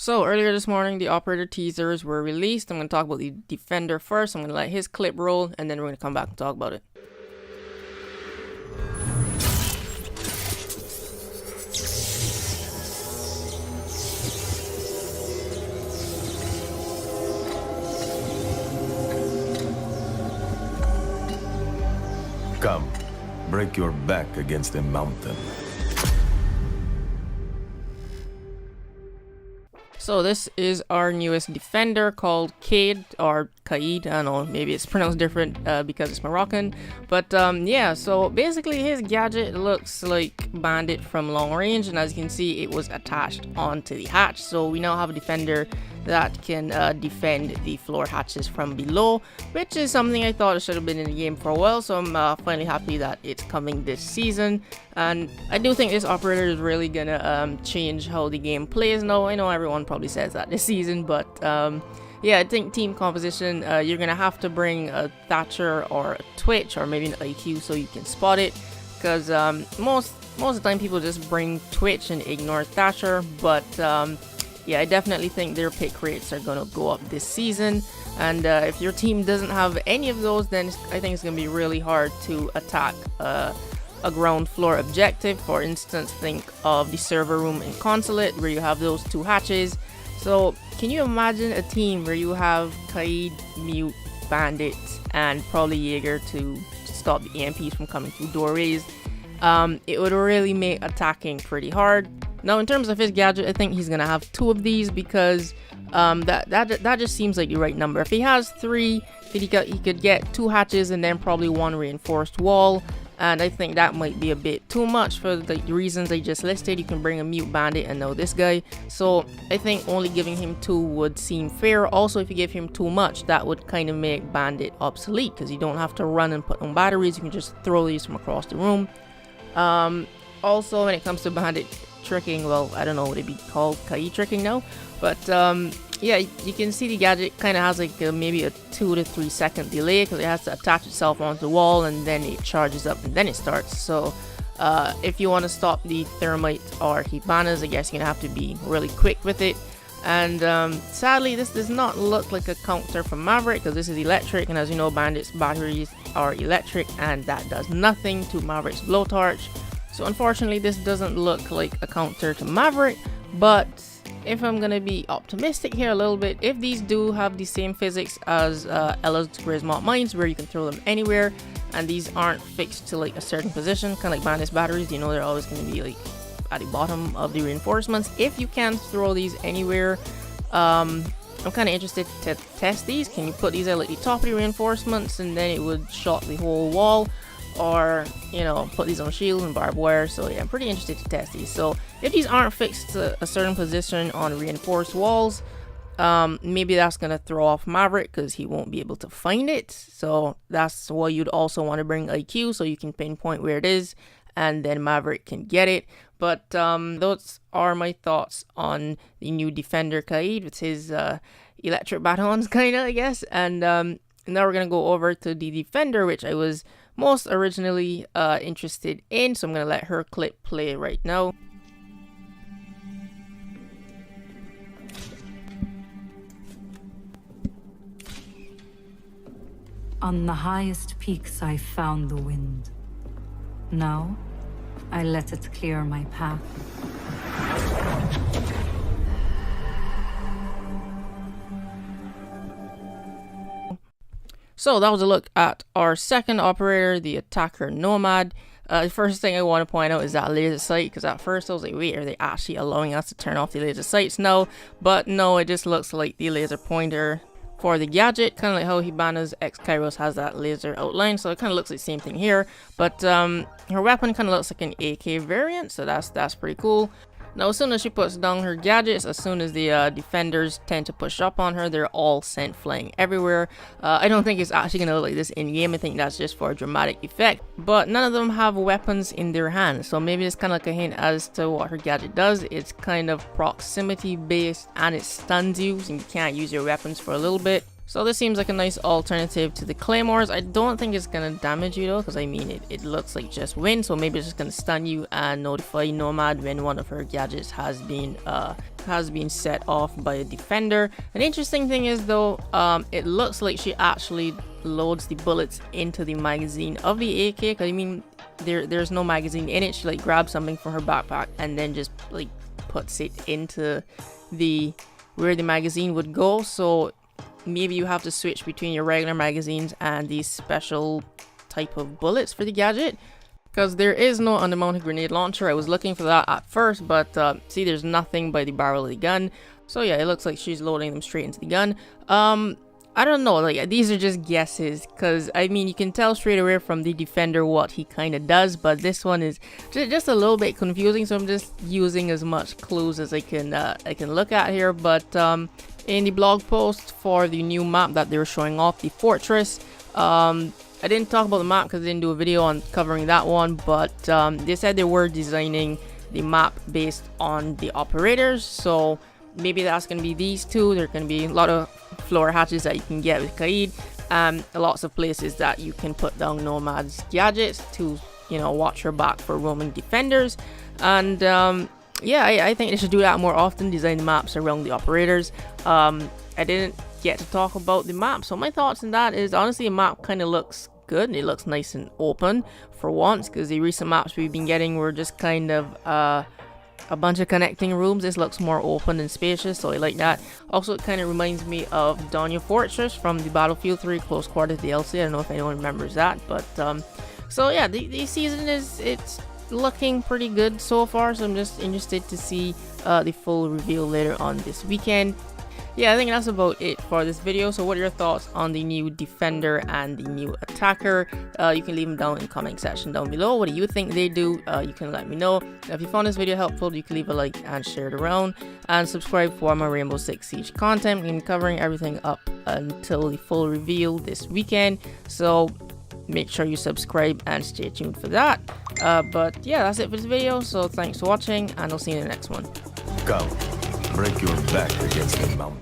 So earlier this morning, the operator teasers were released. I'm going to talk about the defender first. I'm going to let his clip roll, and then we're going to come back and talk about it. Come, break your back against a mountain. So this is our newest defender called Cade, or Kaid, I don't know, maybe it's pronounced different because it's Moroccan. But yeah, so basically his gadget looks like Bandit from long range, and as you can see, it was attached onto the hatch. So we now have a defender that can defend the floor hatches from below, which is something I thought should have been in the game for a while. So I'm finally happy that it's coming this season, and I do think this operator is really gonna change how the game plays. Now I know everyone probably says that this season, but yeah, I think team composition, you're gonna have to bring a Thatcher or a Twitch or maybe an IQ so you can spot it, because most of the time people just bring Twitch and ignore Thatcher. But yeah, I definitely think their pick rates are gonna go up this season, and if your team doesn't have any of those, then I think it's gonna be really hard to attack a ground floor objective. For instance, think of the server room in Consulate where you have those two hatches. So can you imagine a team where you have Kaid, Mute, Bandit, and probably Jaeger to stop the EMPs from coming through doorways? It would really make attacking pretty hard. Now, in terms of his gadget, I think he's gonna have 2 of these because that just seems like the right number. If he has 3, he could get 2 hatches and then probably 1 reinforced wall. And I think that might be a bit too much for the reasons I just listed. You can bring a Mute, Bandit, and now this guy. So I think only giving him 2 would seem fair. Also, if you give him too much, that would kind of make Bandit obsolete, because you don't have to run and put on batteries. You can just throw these from across the room. Also, when it comes to Bandit tricking, well, I don't know, would it be called Kai tricking now? But yeah, you can see the gadget kind of has like maybe a 2 to 3 second delay, because it has to attach itself onto the wall and then it charges up and then it starts. So if you want to stop the thermite or Hibanas, I guess you're gonna have to be really quick with it. And sadly, this does not look like a counter from Maverick, because this is electric, and as you know, Bandit's batteries are electric, and that does nothing to Maverick's blowtorch. So unfortunately, this doesn't look like a counter to Maverick. But if I'm gonna be optimistic here a little bit, if these do have the same physics as Ella's Grismont mines, where you can throw them anywhere, and these aren't fixed to like a certain position, kind of like Bandit's batteries, you know, they're always gonna be like at the bottom of the reinforcements. If you can throw these anywhere, I'm kind of interested to test these. Can you put these at like the top of the reinforcements and then it would shot the whole wall? Or, you know, put these on shields and barbed wire. So yeah, I'm pretty interested to test these. So if these aren't fixed to a certain position on reinforced walls, maybe that's gonna throw off Maverick, because he won't be able to find it. So that's why you'd also want to bring IQ, so you can pinpoint where it is, and then Maverick can get it. But those are my thoughts on the new defender Kaid with his electric batons, kind of, I guess. And now we're gonna go over to the defender, which I was most originally interested in, so I'm gonna let her clip play right now. On the highest peaks I found the wind. Now I let it clear my path. So that was a look at our second operator, the attacker Nomad. The first thing I want to point out is that laser sight, because at first I was like, wait, are they actually allowing us to turn off the laser sights now? But no, it just looks like the laser pointer for the gadget, kind of like how Hibana's X Kairos has that laser outline. So it kind of looks like the same thing here, but her weapon kind of looks like an AK variant, so that's pretty cool. Now, as soon as she puts down her gadgets, as soon as the defenders tend to push up on her, they're all sent flying everywhere. I don't think it's actually going to look like this in-game. I think that's just for a dramatic effect. But none of them have weapons in their hands, so maybe it's kind of like a hint as to what her gadget does. It's kind of proximity-based, and it stuns you, so you can't use your weapons for a little bit. So this seems like a nice alternative to the claymores. I don't think it's gonna damage you though, because I mean it looks like just wind, so maybe it's just gonna stun you and notify Nomad when one of her gadgets has been set off by a defender. An interesting thing is though, it looks like she actually loads the bullets into the magazine of the AK, because I mean there's no magazine in it. She like grabs something from her backpack and then just like puts it into the where the magazine would go. So maybe you have to switch between your regular magazines and these special type of bullets for the gadget, because there is no undermounted grenade launcher. I was looking for that at first, but see, there's nothing by the barrel of the gun. So yeah, it looks like she's loading them straight into the gun. I don't know, like these are just guesses, because I mean you can tell straight away from the defender what he kind of does, but this one is just a little bit confusing, so I'm just using as much clues as I can look at here. But in the blog post for the new map that they were showing off, the fortress, I didn't talk about the map because I didn't do a video on covering that one, but they said they were designing the map based on the operators, so maybe that's going to be these two. There can be a lot of floor hatches that you can get with Kaid, and lots of places that you can put down Nomad's gadgets to, you know, watch her back for roaming defenders. And yeah, I think they should do that more often, design the maps around the operators. I didn't get to talk about the map, so my thoughts on that is honestly the map kind of looks good and it looks nice and open for once, because the recent maps we've been getting were just kind of a bunch of connecting rooms. This looks more open and spacious, so I like that. Also, it kind of reminds me of Donya Fortress from the Battlefield 3 Close Quarters DLC. I don't know if anyone remembers that, but so yeah, the season it's looking pretty good so far, so I'm just interested to see the full reveal later on this weekend. Yeah, I think that's about it for this video. So what are your thoughts on the new defender and the new attacker? You can leave them down in the comment section down below. What do you think they do? You can let me know. If you found this video helpful, you can leave a like and share it around, and subscribe for more Rainbow Six Siege content. We're covering everything up until the full reveal this weekend, so make sure you subscribe and stay tuned for that. But yeah, that's it for this video, so thanks for watching and I'll see you in the next one. Come, break your back against the mountain.